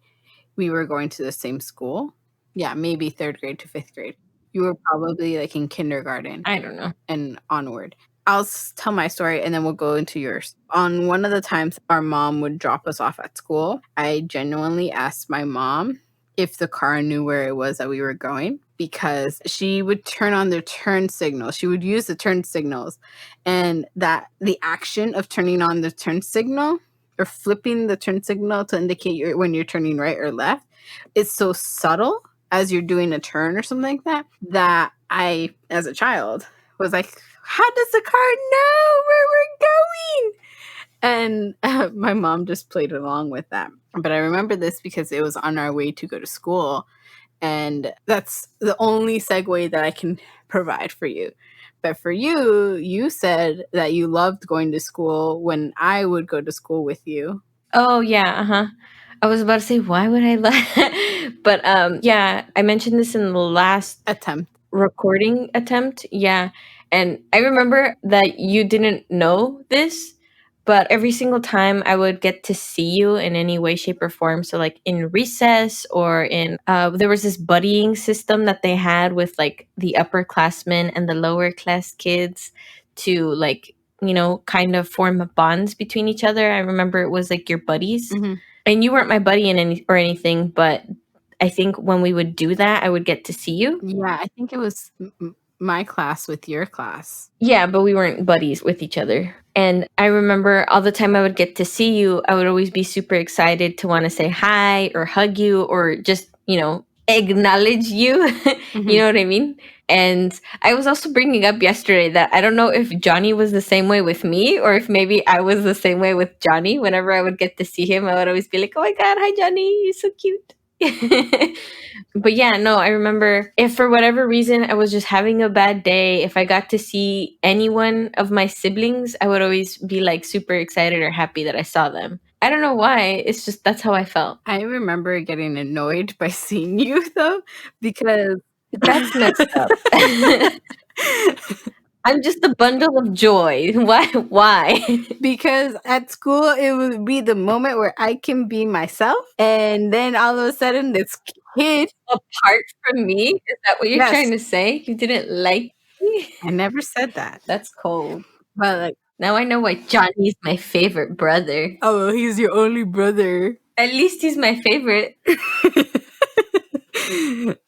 we were going to the same school. Yeah, maybe 3rd grade to 5th grade. You were probably like in kindergarten.
I don't know.
And onward. I'll tell my story and then we'll go into yours. On one of the times our mom would drop us off at school, I genuinely asked my mom if the car knew where it was that we were going because she would turn on the turn signal. She would use the turn signals, and that the action of turning on the turn signal or flipping the turn signal to indicate when you're turning right or left is so subtle as you're doing a turn or something like that I, as a child, was like, how does the car know where we're going? And my mom just played along with that. But I remember this because it was on our way to go to school. And that's the only segue that I can provide for you. But for you, you said that you loved going to school when I would go to school with you.
Oh, yeah. Uh-huh. I was about to say, why would I laugh? But yeah, I mentioned this in the last recording attempt. Yeah. And I remember that you didn't know this, but every single time I would get to see you in any way, shape, or form. So like in recess or in there was this buddying system that they had with like the upperclassmen and the lower class kids to like, kind of form bonds between each other. I remember it was like your buddies. And you weren't my buddy in anything, but I think when we would do that, I would get to see you.
Yeah, I think it was my class with your class.
Yeah, but we weren't buddies with each other. And I remember all the time I would get to see you, I would always be super excited to want to say hi or hug you or just, acknowledge you. You
Mhm.
know what I mean? And I was also bringing up yesterday that I don't know if Johnny was the same way with me or if maybe I was the same way with Johnny. Whenever I would get to see him, I would always be like, oh my God, hi, Johnny. You're so cute. But yeah, no, I remember if for whatever reason I was just having a bad day, if I got to see any one of my siblings, I would always be like super excited or happy that I saw them. I don't know why. It's just that's how I felt.
I remember getting annoyed by seeing you though, because
That's messed up. I'm just a bundle of joy. Why? Why?
because at school it would be the moment where I can be myself, and then all of a sudden this kid,
Apart from me? Is that what you're
yes,
trying to say? You didn't like me?
I never said that,
That's cold.
but like,
Now I know why Johnny's my favorite brother.
oh, he's your only brother.
At least he's my favorite.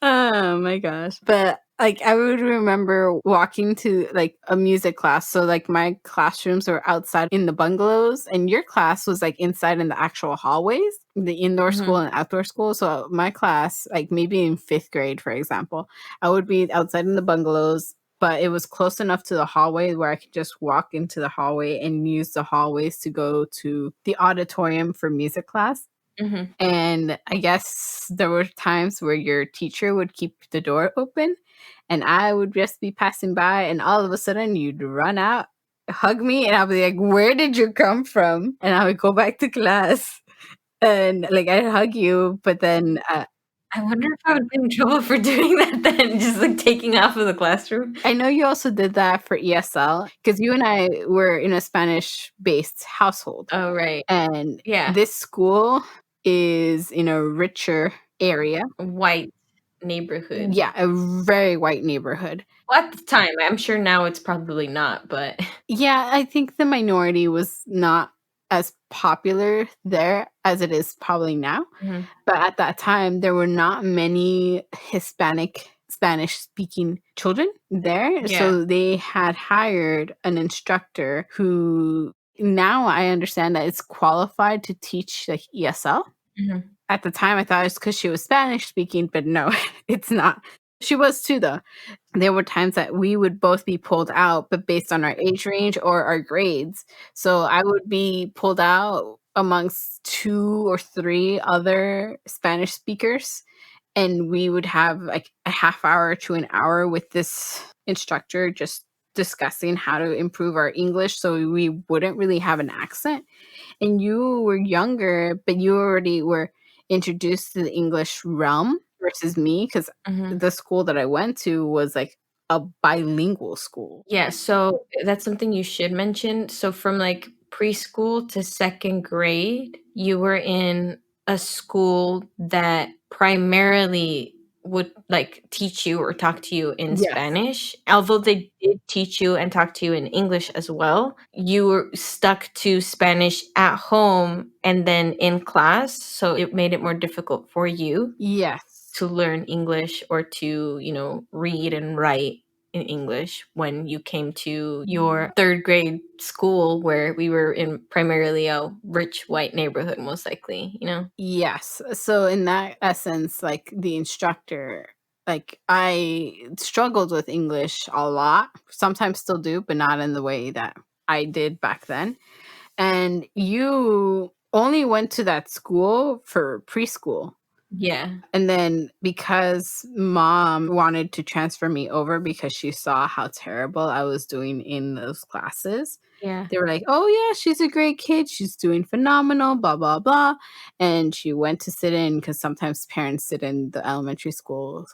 Oh my gosh. But like I would remember walking to like a music class. So like my classrooms were outside in the bungalows and your class was like inside in the actual hallways, the indoor school
Mhm.
and outdoor school. So my class, like maybe in 5th grade, for example, I would be outside in the bungalows, but it was close enough to the hallway where I could just walk into the hallway and use the hallways to go to the auditorium for music class.
Mhm.
And I guess there were times where your teacher would keep the door open and I would just be passing by and all of a sudden you'd run out, hug me, and I'll be like, "Where did you come from?" And I would go back to class and like I'd hug you, but then
I wonder if I would get in trouble for doing that then, just like taking off of the classroom.
I know you also did that for ESL because you and I were in a Spanish based household.
Oh, right.
And
Yeah.
this school is in a richer area.
White neighborhood.
Yeah, a very white neighborhood.
Well, at the time, I'm sure now it's probably not, but
Yeah, I think the minority was not as popular there as it is probably now.
Mhm.
But at that time, there were not many Hispanic Spanish speaking children there.
Yeah.
So they had hired an instructor who now I understand that is qualified to teach like ESL.
Mhm.
At the time, I thought it was because she was Spanish speaking, but no, it's not. She was too, though. There were times that we would both be pulled out, but based on our age range or our grades. So I would be pulled out amongst 2 or 3 other Spanish speakers, and we would have like a half hour to an hour with this instructor just discussing how to improve our English so we wouldn't really have an accent. And you were younger, but you already were introduced to the English realm versus me because
Mhm.
the school that I went to was like a bilingual school.
Yeah, so that's something you should mention. So from like preschool to second grade, you were in a school that primarily would like teach you or talk to you in
Yes.
Spanish. Although they did teach you and talk to you in English as well, you were stuck to Spanish at home and then in class. So it made it more difficult for you
Yes.
to learn English or to, read and write in English when you came to your third grade school where we were in primarily a rich white neighborhood, most likely.
Yes. So in that essence, like the instructor, like I struggled with English a lot. Sometimes still do, but not in the way that I did back then. And you only went to that school for preschool.
Yeah.
And then because mom wanted to transfer me over because she saw how terrible I was doing in those classes,
Yeah.
they were like, "Oh yeah, she's a great kid. She's doing phenomenal, blah blah blah." And she went to sit in because sometimes parents sit in the elementary schools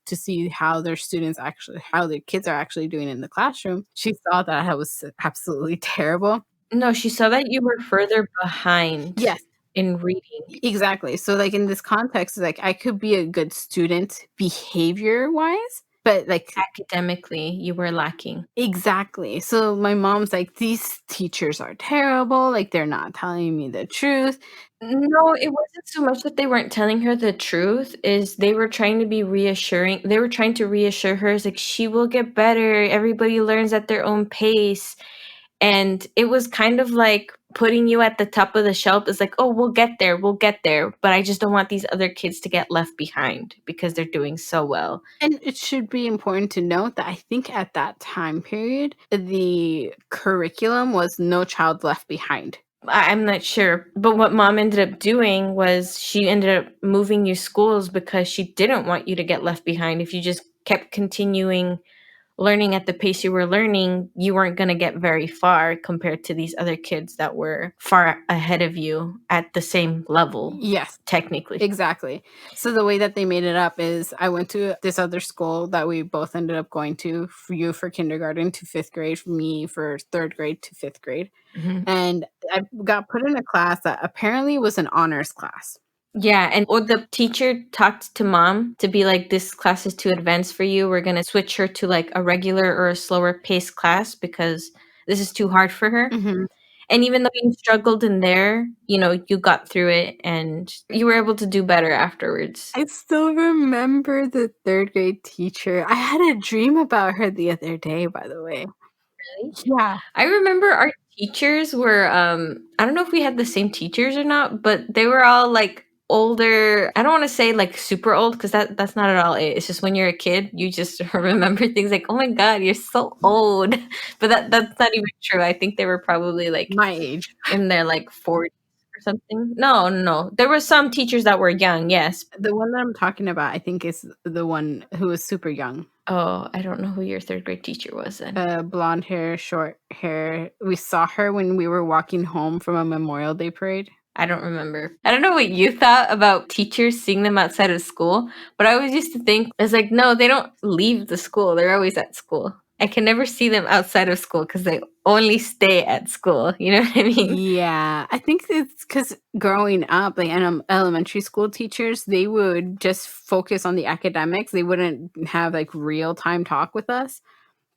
to see how their students actually, how their kids are actually doing in the classroom. She saw that I was absolutely terrible.
No, she saw that you were further behind
Yes,
in reading.
exactly. So, like, in this context, like, I could be a good student behavior-wise, but like
Academically, you were lacking.
exactly. So my mom's like, these teachers are terrible. Like they're not telling me the truth.
No, it wasn't so much that they weren't telling her the truth, is they were trying to be reassuring. They were trying to reassure her, it's like, "She will get better, everybody learns at their own pace." And it was kind of like putting you at the top of the shelf. It's like, "Oh, we'll get there, but I just don't want these other kids to get left behind because they're doing so well."
And it should be important to note that I think at that time period, the curriculum was No Child Left Behind.
I'm not sure, but what mom ended up doing was she ended up moving you schools because she didn't want you to get left behind. If you just kept continuing learning at the pace you were learning, you weren't going to get very far compared to these other kids that were far ahead of you at the same level,
Yes,
technically.
exactly. So the way that they made it up is I went to this other school that we both ended up going to, for you for kindergarten to fifth grade, for me for third grade to fifth grade.
Mhm.
And I got put in a class that apparently was an honors class.
Yeah, and or the teacher talked to mom to be like, "This class is too advanced for you. We're gonna switch her to like a regular or a slower paced class because this is too hard for her."
Mhm.
And even though you struggled in there, you got through it and you were able to do better afterwards.
I still remember the third grade teacher. I had a dream about her the other day, by the way.
Really?
Yeah.
I remember our teachers were, I don't know if we had the same teachers or not, but they were all like older. I don't want to say like super old because that's not at all it. It's just when you're a kid, you just remember things like, "Oh my God, you're so old." But that's not even true. I think they were probably like
My age.
in their like 40s or something. No, no, no. There were some teachers that were young, yes.
The one that I'm talking about, I think, is the one who was super young.
Oh, I don't know who your third grade teacher was then.
Blonde hair, short hair. We saw her when we were walking home from a Memorial Day parade.
I don't remember. I don't know what you thought about teachers seeing them outside of school, but I always used to think, it's like, no, they don't leave the school. They're always at school. I can never see them outside of school because they only stay at school. You know what I mean?
Yeah, I think it's because growing up, like elementary school teachers, they would just focus on the academics. They wouldn't have like real time talk with us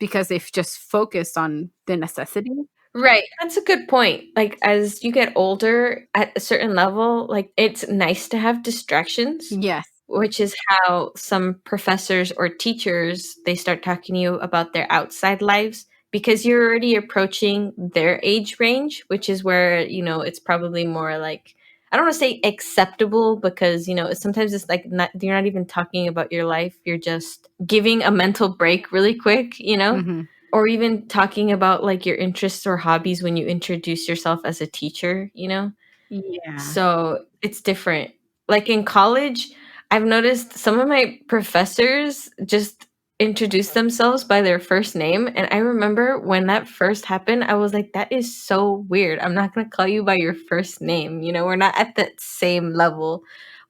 because they've just focused on the necessity.
Right. That's a good point. Like, as you get older at a certain level, like, it's nice to have distractions,
Yes.
which is how some professors or teachers, they start talking to you about their outside lives because you're already approaching their age range, which is where, it's probably more like, I don't want to say acceptable because, sometimes it's like you're not even talking about your life. You're just giving a mental break really quick,
Hmm.
or even talking about like your interests or hobbies when you introduce yourself as a teacher.
Yeah.
So it's different. Like in college, I've noticed some of my professors just introduce themselves by their first name. And I remember when that first happened, I was like, that is so weird. I'm not going to call you by your first name. We're not at that same level.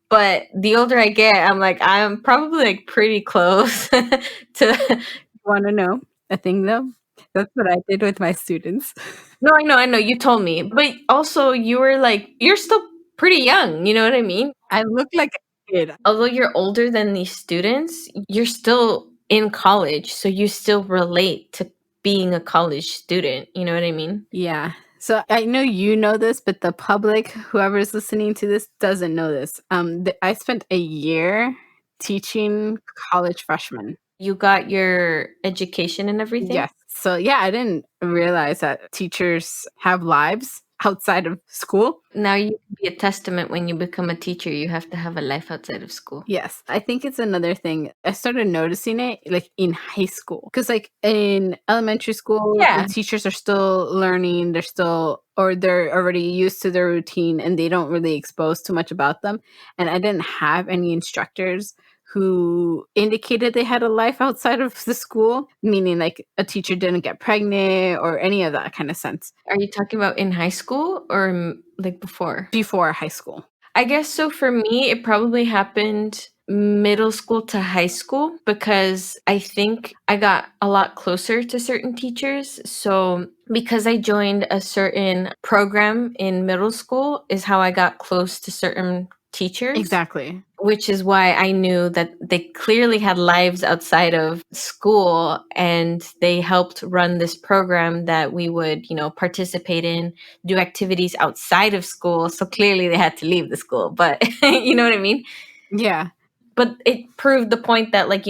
But the older I get, I'm like, I'm probably like pretty close to.
Want to know a thing though? That's what I did with my students.
No, I know, you told me, but also you were like, you're still pretty young, you know what I mean?
I look like a kid.
Although you're older than these students, you're still in college, so you still relate to being a college student, you know what I mean?
Yeah. So I know you know this, but the public, whoever's listening to this, doesn't know this. I spent a year teaching college freshmen.
You got your education and everything.
Yes. So yeah, I didn't realize that teachers have lives outside of school.
Now you can be a testament when you become a teacher, you have to have a life outside of school.
Yes, I think it's another thing. I started noticing it like in high school because, like in elementary school, the
Yeah.
teachers are still learning. They're already used to their routine and they don't really expose too much about them. And I didn't have any instructors who indicated they had a life outside of the school, meaning like a teacher didn't get pregnant or any of that kind of sense
Are you talking about in high school or like before?
before high school.
I guess so. For me, it probably happened middle school to high school because I think I got a lot closer to certain teachers. So, because I joined a certain program in middle school, is how I got close to certain teachers.
Exactly.
which is why I knew that they clearly had lives outside of school, and they helped run this program that we would, participate in, do activities outside of school. So clearly they had to leave the school, but you know what I mean?
Yeah.
But it proved the point that, like,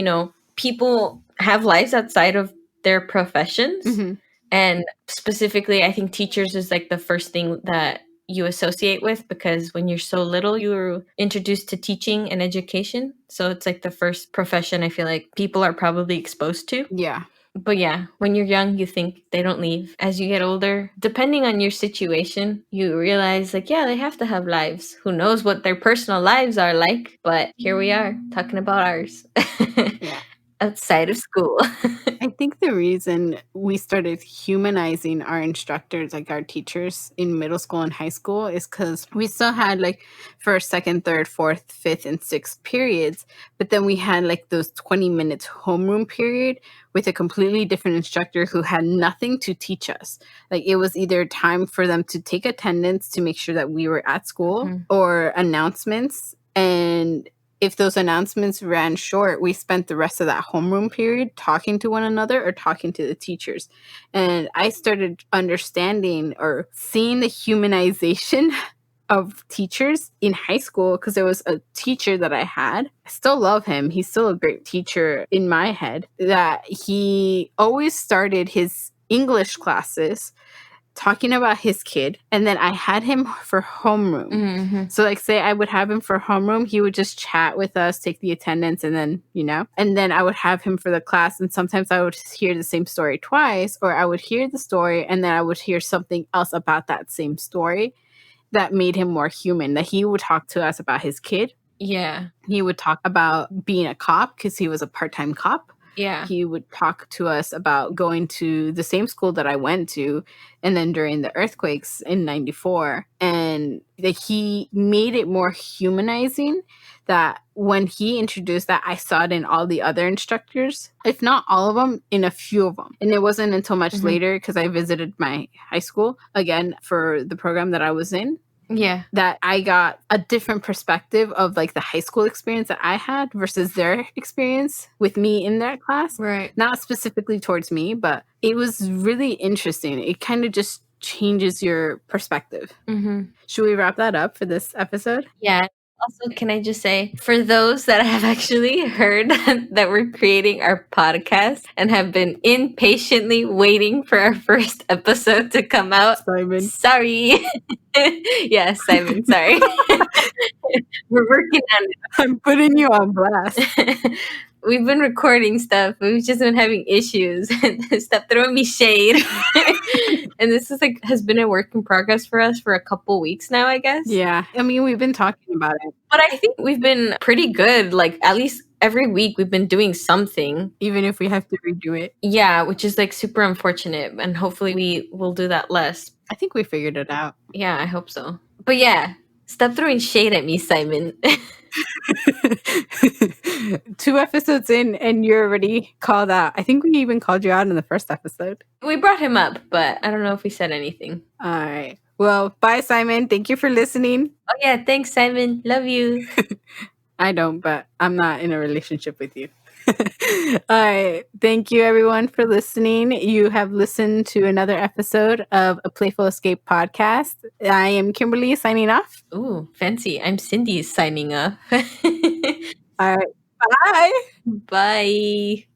people have lives outside of their professions.
Mhm.
And specifically, I think teachers is like the first thing that you associate with, because when you're so little, you're introduced to teaching and education. So it's like the first profession I feel like people are probably exposed to.
Yeah.
But yeah, when you're young, you think they don't leave. As you get older, depending on your situation, you realize, like, yeah, they have to have lives. Who knows what their personal lives are like? But here we are talking about ours.
Yeah.
Outside of school.
I think the reason we started humanizing our instructors, like our teachers in middle school and high school, is because we still had like first, second, third, fourth, fifth, and sixth periods. But then we had like those 20 minutes homeroom period with a completely different instructor who had nothing to teach us. Like it was either time for them to take attendance to make sure that we were at school or announcements. And if those announcements ran short, we spent the rest of that homeroom period talking to one another or talking to the teachers. And I started understanding or seeing the humanization of teachers in high school because there was a teacher that I had. I still love him. He's still a great teacher in my head. That he always started his English classes talking about his kid, and then I had him for homeroom.
Mm-hmm.
So like say I would have him for homeroom, he would just chat with us, take the attendance, and then, and then I would have him for the class, and sometimes I would hear the same story twice, or I would hear the story and then I would hear something else about that same story that made him more human. That he would talk to us about his kid.
Yeah.
He would talk about being a cop because he was a part-time cop.
Yeah.
He would talk to us about going to the same school that I went to, and then during the earthquakes in 94. And that he made it more humanizing, that when he introduced that, I saw it in all the other instructors, if not all of them, in a few of them. And it wasn't until much later, because I visited my high school again for the program that I was in,
Yeah.
that I got a different perspective of like the high school experience that I had versus their experience with me in that class.
Right.
Not specifically towards me, but it was really interesting. It kind of just changes your perspective.
Mm-hmm.
Should we wrap that up for this episode?
Yeah. Also, can I just say, for those that have actually heard that we're creating our podcast and have been impatiently waiting for our first episode to come out,
Simon.
sorry. Yeah, Simon, sorry. We're working on it.
I'm putting you on blast.
We've been recording stuff, but we've just been having issues. Stop throwing me shade. And this is has been a work in progress for us for a couple weeks now, I guess.
Yeah. I mean, we've been talking about it.
But I think we've been pretty good. Like, at least every week we've been doing something.
Even if we have to redo it.
Yeah, which is super unfortunate. And hopefully we will do that less.
I think we figured it out.
Yeah, I hope so. But yeah, stop throwing shade at me, Simon.
2 episodes in and you're already called out. I think we even called you out in the first episode.
We brought him up, but I don't know if we said anything.
All right. Well, bye, Simon. Thank you for listening.
Oh yeah, thanks, Simon. Love you.
I don't, but I'm not in a relationship with you. All right. Thank you, everyone, for listening. You have listened to another episode of a Playful Escape podcast. I am Kimberly signing off.
Ooh, fancy. I'm Cindy signing off.
All right. Bye.
Bye.